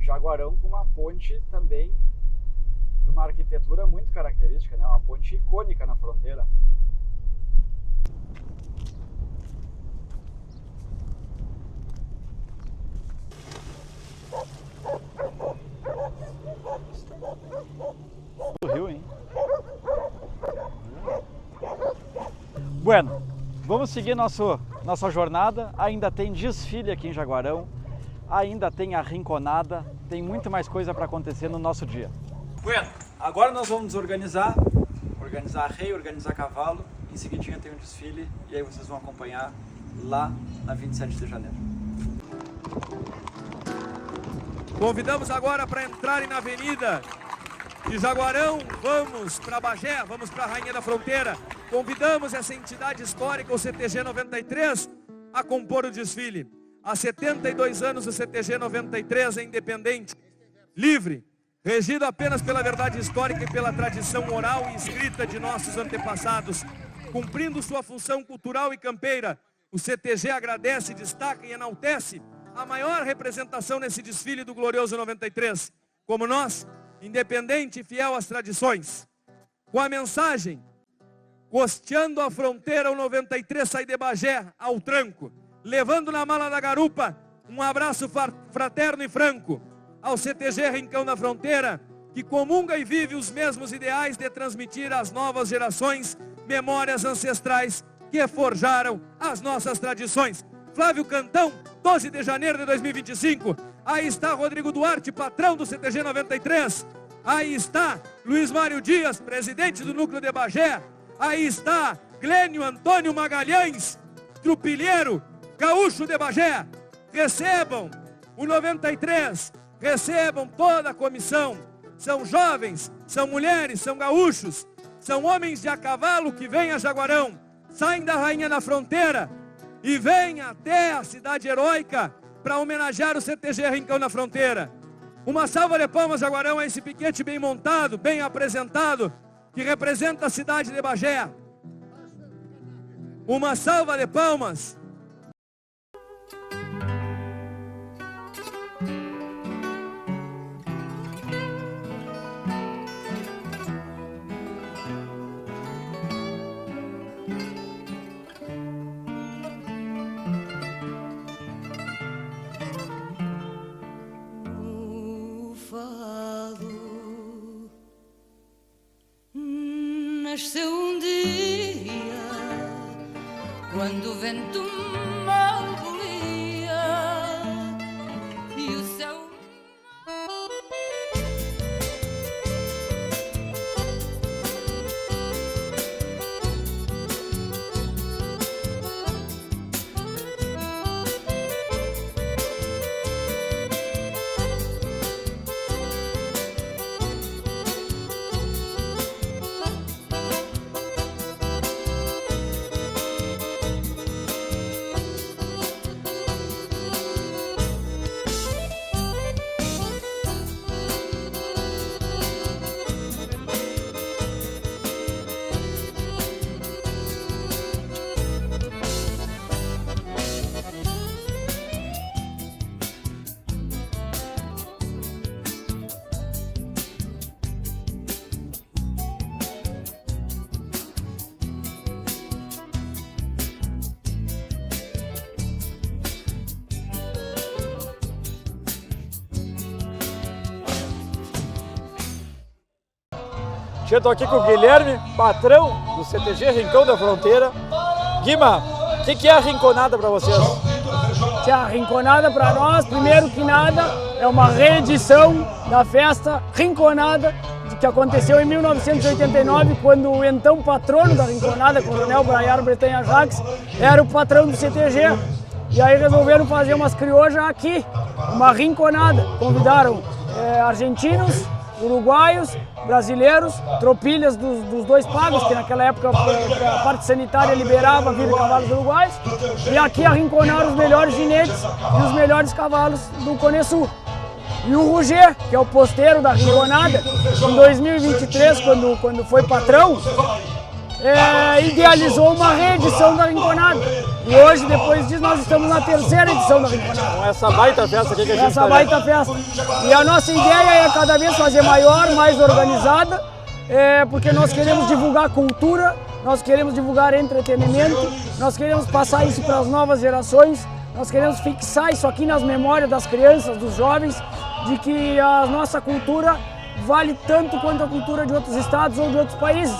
Jaguarão com uma ponte também de uma arquitetura muito característica, né? Uma ponte icônica na fronteira. Do rio, hein? Bueno, vamos seguir nossa jornada. Ainda tem desfile aqui em Jaguarão, ainda tem a rinconada, tem muito mais coisa para acontecer no nosso dia. Bueno, agora nós vamos nos organizar rei, organizar cavalo, em seguidinha tem um desfile e aí vocês vão acompanhar lá na 27 de janeiro. Convidamos agora para entrarem na avenida de Jaguarão, vamos para Bagé, vamos para a Rainha da Fronteira. Convidamos essa entidade histórica, o CTG 93, a compor o desfile. Há 72 anos o CTG 93 é independente, livre, regido apenas pela verdade histórica e pela tradição oral e escrita de nossos antepassados. Cumprindo sua função cultural e campeira, o CTG agradece, destaca e enaltece a maior representação nesse desfile do glorioso 93. Como nós, independente e fiel às tradições. Com a mensagem, costeando a fronteira, o 93 sai de Bagé ao tranco, levando na mala da garupa um abraço fraterno e franco ao CTG Rincão da Fronteira, que comunga e vive os mesmos ideais de transmitir às novas gerações memórias ancestrais que forjaram as nossas tradições. Flávio Cantão, 12 de janeiro de 2025. Aí está Rodrigo Duarte, patrão do CTG 93. Aí está Luiz Mário Dias, presidente do Núcleo de Bagé. Aí está Glênio Antônio Magalhães, trupilheiro, gaúcho de Bagé. Recebam o 93, recebam toda a comissão. São jovens, são mulheres, são gaúchos, são homens de a cavalo que vêm a Jaguarão, saem da Rainha da Fronteira e vêm até a cidade heróica para homenagear o CTG Rincão da Fronteira. Uma salva de palmas, Jaguarão, a esse piquete bem montado, bem apresentado, que representa a cidade de Bagé. Uma salva de palmas. Nasceu um dia quando o vento mal bolia e o céu. Eu estou aqui com o Guilherme, patrão do CTG Rincão da Fronteira. Guima, o que é a rinconada para vocês? A rinconada para nós, primeiro que nada, é uma reedição da festa Rinconada, que aconteceu em 1989, quando o então patrono da Rinconada, Coronel Braiar Bretanha Jacques, era o patrão do CTG. E aí resolveram fazer umas criojas aqui, uma rinconada. Convidaram argentinos, uruguaios, brasileiros, tropilhas dos dois pagos, que naquela época a parte sanitária liberava vir cavalos uruguaios, e aqui arrinconaram os melhores ginetes e os melhores cavalos do Cone Sul. E o Roger, que é o posteiro da rinconada, em 2023, quando foi patrão, idealizou uma reedição da Rinconada. E hoje, depois disso, nós estamos na 3ª edição da Rinconada. Com essa baita festa aqui que a gente Essa baita festa. E a nossa ideia é cada vez fazer maior, mais organizada, porque nós queremos divulgar cultura, nós queremos divulgar entretenimento, nós queremos passar isso para as novas gerações, nós queremos fixar isso aqui nas memórias das crianças, dos jovens, de que a nossa cultura vale tanto quanto a cultura de outros estados ou de outros países.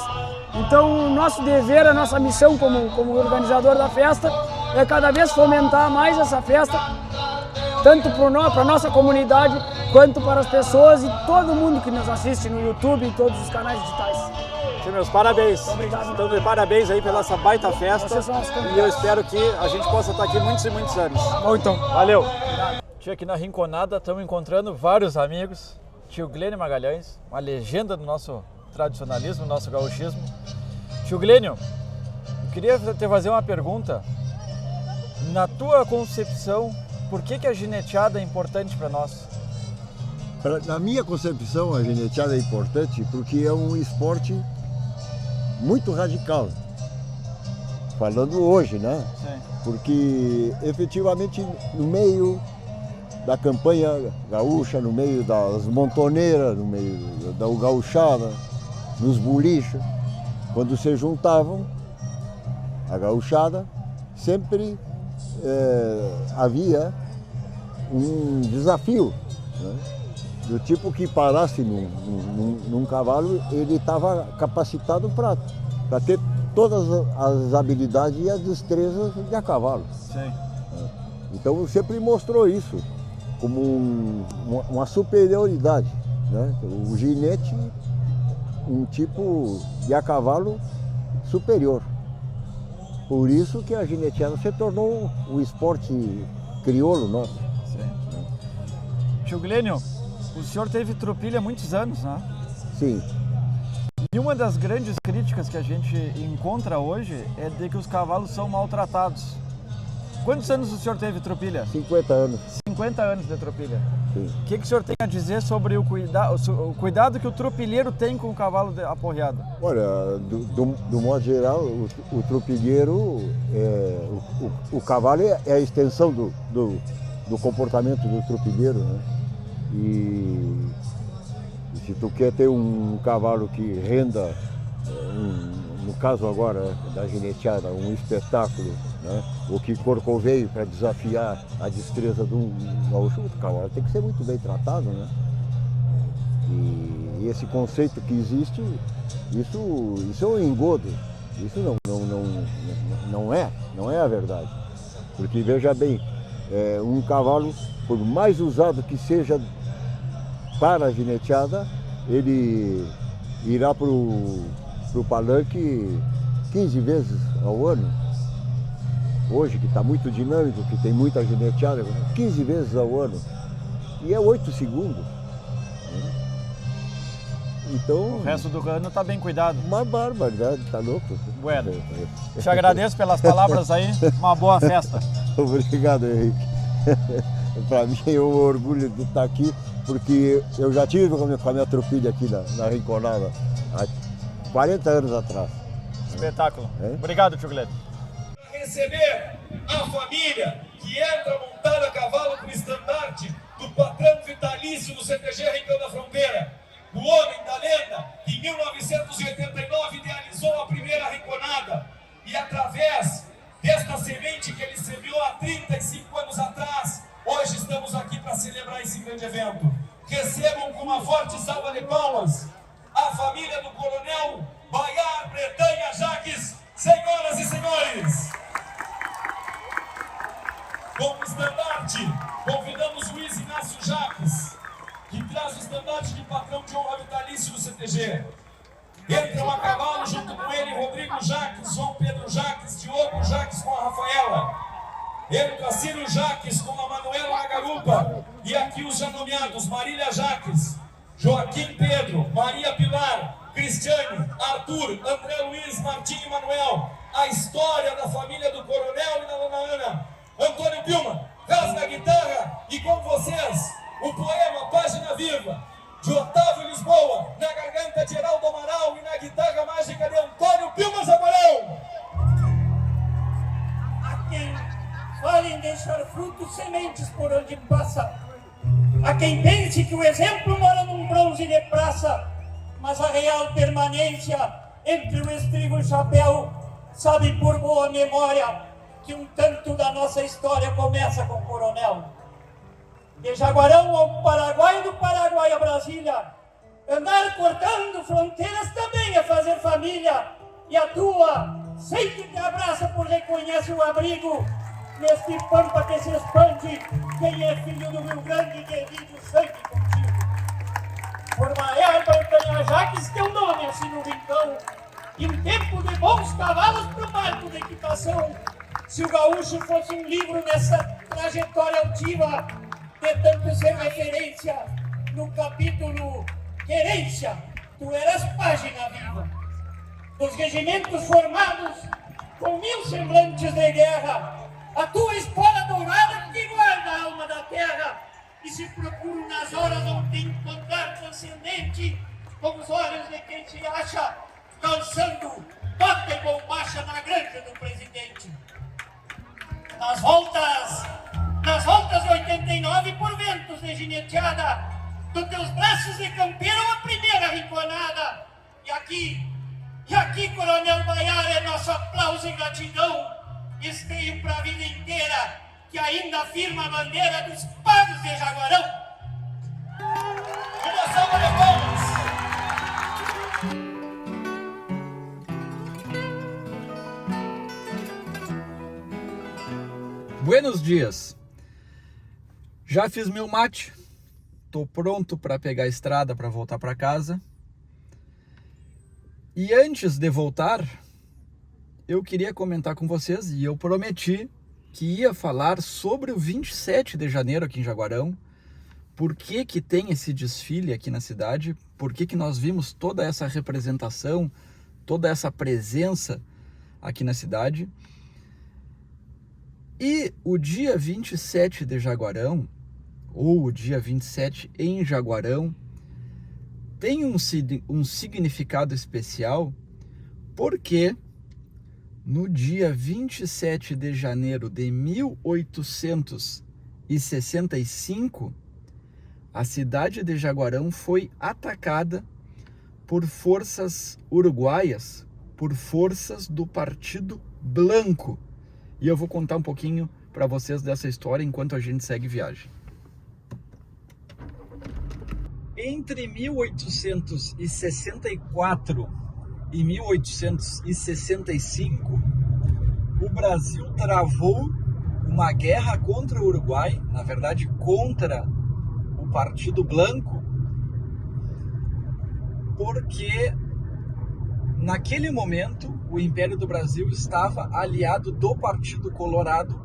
Então, o nosso dever, a nossa missão como organizador da festa é cada vez fomentar mais essa festa, tanto para a nossa comunidade, quanto para as pessoas e todo mundo que nos assiste no YouTube e todos os canais digitais. Meus parabéns. Obrigado. Então, de parabéns aí pela essa baita festa. Vocês são os E eu espero que a gente possa estar aqui muitos e muitos anos. Bom, então. Valeu. Tio, aqui na Rinconada estamos encontrando vários amigos. Tio Glênio Magalhães, uma legenda do nosso tradicionalismo, do nosso gauchismo. Tio Glênio, eu queria te fazer uma pergunta. Na tua concepção, por que a gineteada é importante para nós? Na minha concepção, a gineteada é importante porque é um esporte muito radical. Falando hoje, né? Sim. Porque efetivamente no meio da campanha gaúcha, no meio das montoneiras, no meio da gauchada, nos bolichos, quando se juntavam a gauchada, sempre havia um desafio, né? Do tipo que parasse num cavalo, ele estava capacitado para ter todas as habilidades e as destrezas de a cavalo. Sim. Então sempre mostrou isso como uma superioridade, né? O ginete, um tipo de a cavalo superior. Por isso que a gineteada se tornou o esporte crioulo nosso. Sim. Tio Glênio, o senhor teve tropilha há muitos anos, né? Sim. E uma das grandes críticas que a gente encontra hoje é de que os cavalos são maltratados. Quantos anos o senhor teve tropilha? 50 anos. 50 anos de tropilha. Sim. O que o senhor tem a dizer sobre o cuidado que o tropilheiro tem com o cavalo aporreado? Olha, do modo geral, o tropilheiro, o cavalo é a extensão do comportamento do tropilheiro, né? E se tu quer ter um cavalo que renda, no caso agora da gineteada, um espetáculo, né? O que corcoveio para desafiar a destreza de um gaúcho, o cavalo tem que ser muito bem tratado, né? E esse conceito que existe, isso é um engodo, isso não é a verdade. Porque veja bem, um cavalo, por mais usado que seja para a gineteada, ele irá para o palanque 15 vezes ao ano. Hoje, que está muito dinâmico, que tem muita gineteada, 15 vezes ao ano. E é 8 segundos. Né? Então, o resto do ano está bem cuidado. Uma barbaridade, tá louco? Bueno, te agradeço pelas palavras aí, uma boa festa. Obrigado, Henrique. Para mim é um orgulho de estar aqui, porque eu já tive com a minha tropilha aqui na Rinconada, há 40 anos atrás. Espetáculo. Obrigado, tio Glênio. Receber a família que entra montada a cavalo com o estandarte do patrão vitalício do CTG Rincão da Fronteira, o homem da lenda que em 1989 idealizou a primeira Rinconada e através desta semente que ele semeou há 35 anos atrás, hoje estamos aqui para celebrar esse grande evento. Recebam com uma forte salva de palmas a família do Coronel Baiar Bretanha Jaques, senhoras e senhores. Como estandarte, convidamos o Luiz Inácio Jaques, que traz o estandarte de patrão de honra vitalício do CTG. Entram a cavalo junto com ele Rodrigo Jaques, João Pedro Jaques, Diogo Jaques com a Rafaela. Entra Ciro Jaques com a Manuela na garupa. E aqui os já nomeados: Marília Jaques, Joaquim Pedro, Maria Pilar, Cristiane, Arthur, André Luiz, Martim e Manuel. A história da família do Coronel e da Dona Ana. Antônio Pilma, rasga a guitarra e com vocês o poema Página Viva, de Otávio Lisboa, na garganta de Heraldo Amaral e na guitarra mágica de Antônio Pilma. podem deixar frutos, sementes por onde passa. Há quem pense que o exemplo mora num bronze de praça, mas a real permanência entre o estribo e o chapéu sabe por boa memória que um tanto da nossa história começa com o coronel. De Jaguarão ao Paraguai, do Paraguai a Brasília, andar cortando fronteiras também é fazer família. E a tua, sei que te abraça por reconhece o abrigo, neste pampa que se expande, quem é filho do Rio Grande divide o sangue contigo. Por Maior Montanha Jaques, teu nome assim no rincão, e um tempo de bons cavalos pro barco de equitação. Se o gaúcho fosse um livro nessa trajetória altiva, de tanto ser referência, no capítulo Querência, tu eras página viva. Dos regimentos formados com 1000 semblantes de guerra, a tua espada dourada que guarda a alma da terra. E se procuro nas horas onde encontrar transcendente, com os olhos de quem se acha calçando bota e bombacha na granja do presidente. Nas voltas de 89, por ventos de gineteada, dos teus braços de campeiro a primeira rinconada. E aqui, Coronel Baiar, é nosso aplauso e gratidão. Esteio para a vida inteira, que ainda firma a bandeira dos pagos de Jaguarão. Emoção, Maracões! Buenos dias. Já fiz meu mate, tô pronto para pegar a estrada para voltar para casa. E antes de voltar, eu queria comentar com vocês, e eu prometi que ia falar sobre o 27 de janeiro aqui em Jaguarão, por que que tem esse desfile aqui na cidade, por que que nós vimos toda essa representação, toda essa presença aqui na cidade. E o dia 27 de Jaguarão, ou o dia 27 em Jaguarão, tem um significado especial, porque no dia 27 de janeiro de 1865, a cidade de Jaguarão foi atacada por forças uruguaias, por forças do Partido Blanco. E eu vou contar um pouquinho para vocês dessa história enquanto a gente segue viagem. Entre 1864 e 1865, o Brasil travou uma guerra contra o Uruguai, na verdade contra o Partido Blanco, porque naquele momento o Império do Brasil estava aliado do Partido Colorado.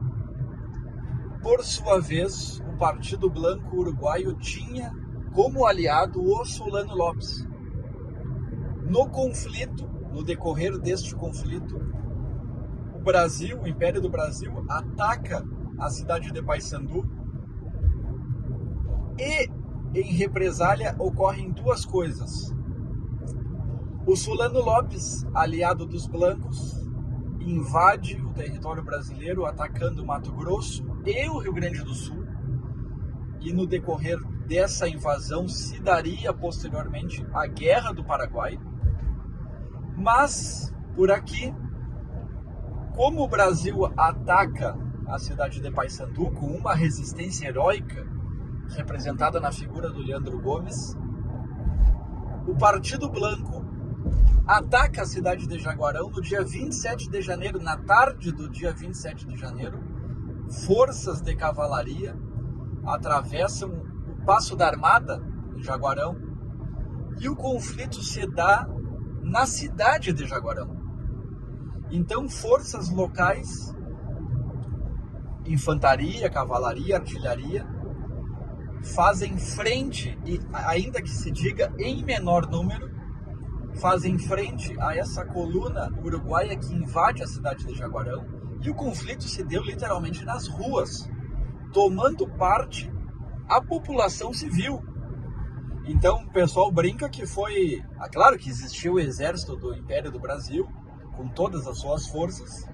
Por sua vez, o Partido Blanco uruguaio tinha como aliado o Solano Lopes. No conflito, no decorrer deste conflito, o Brasil, o Império do Brasil, ataca a cidade de Paissandu e, em represália, ocorrem duas coisas. O Solano Lopes, aliado dos blancos, invade o território brasileiro, atacando Mato Grosso e o Rio Grande do Sul. E no decorrer dessa invasão se daria posteriormente a Guerra do Paraguai. Mas, por aqui, como o Brasil ataca a cidade de Paissandu com uma resistência heróica, representada na figura do Leandro Gomes, o Partido Blanco ataca a cidade de Jaguarão no dia 27 de janeiro, na tarde do dia 27 de janeiro. Forças de cavalaria atravessam o Passo da Armada, em Jaguarão, e o conflito se dá na cidade de Jaguarão. Então, forças locais, infantaria, cavalaria, artilharia, fazem frente, e ainda que se diga em menor número, fazem frente a essa coluna uruguaia que invade a cidade de Jaguarão, e o conflito se deu literalmente nas ruas, tomando parte a população civil. Então o pessoal brinca que foi... Claro que existiu o exército do Império do Brasil, com todas as suas forças,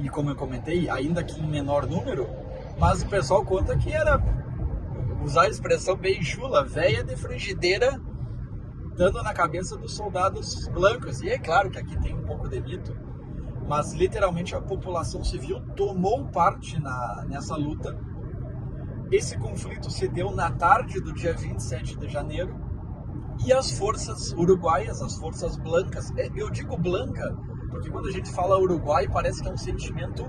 e como eu comentei, ainda que em menor número, mas o pessoal conta que era, usar a expressão bem chula, véia de frigideira dando na cabeça dos soldados blancos. E é claro que aqui tem um pouco de mito, mas literalmente a população civil tomou parte nessa luta. Esse conflito se deu na tarde do dia 27 de janeiro e as forças uruguaias, as forças blancas, eu digo blanca porque quando a gente fala Uruguai parece que é um sentimento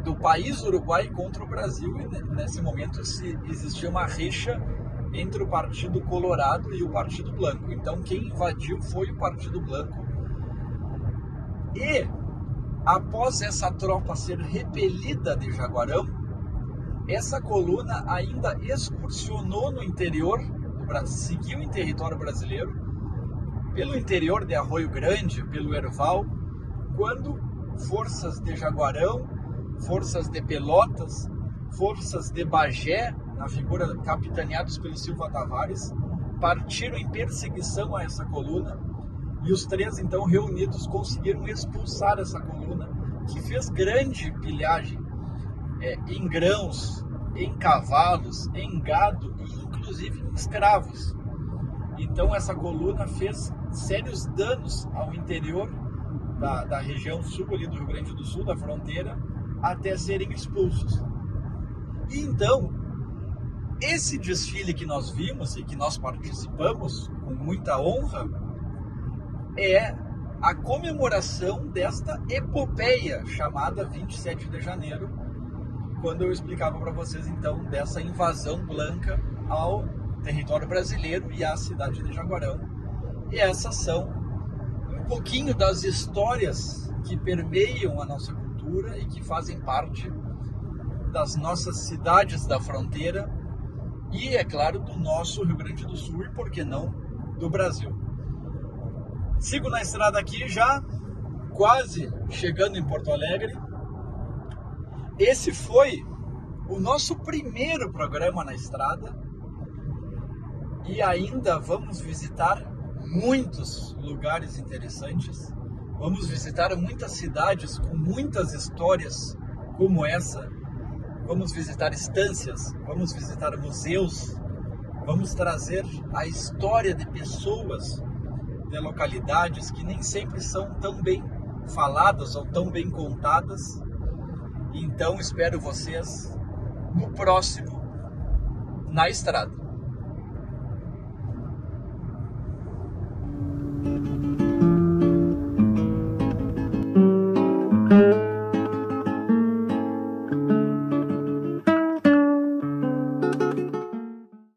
do país Uruguai contra o Brasil, e nesse momento existia uma rixa entre o Partido Colorado e o Partido Blanco. Então quem invadiu foi o Partido Blanco. E após essa tropa ser repelida de Jaguarão, essa coluna ainda excursionou no interior do Brasil, seguiu em território brasileiro, pelo interior de Arroio Grande, pelo Herval, quando forças de Jaguarão, forças de Pelotas, forças de Bagé, na figura capitaneados pelo Silva Tavares, partiram em perseguição a essa coluna, e os três então reunidos conseguiram expulsar essa coluna, que fez grande pilhagem em grãos, em cavalos, em gado e inclusive em escravos. Então essa coluna fez sérios danos ao interior da região sul ali do Rio Grande do Sul, da fronteira, até serem expulsos. E então, esse desfile que nós vimos e que nós participamos com muita honra é a comemoração desta epopeia chamada 27 de janeiro, quando eu explicava para vocês então dessa invasão blanca ao território brasileiro e à cidade de Jaguarão. E essas são um pouquinho das histórias que permeiam a nossa cultura e que fazem parte das nossas cidades da fronteira e, é claro, do nosso Rio Grande do Sul e, por que não, do Brasil. Sigo na estrada aqui já, quase chegando em Porto Alegre. Esse foi o nosso primeiro programa na estrada e ainda vamos visitar muitos lugares interessantes. Vamos visitar muitas cidades com muitas histórias como essa. Vamos visitar estâncias, vamos visitar museus, vamos trazer a história de pessoas, de localidades que nem sempre são tão bem faladas ou tão bem contadas. Então espero vocês no próximo Na Estrada.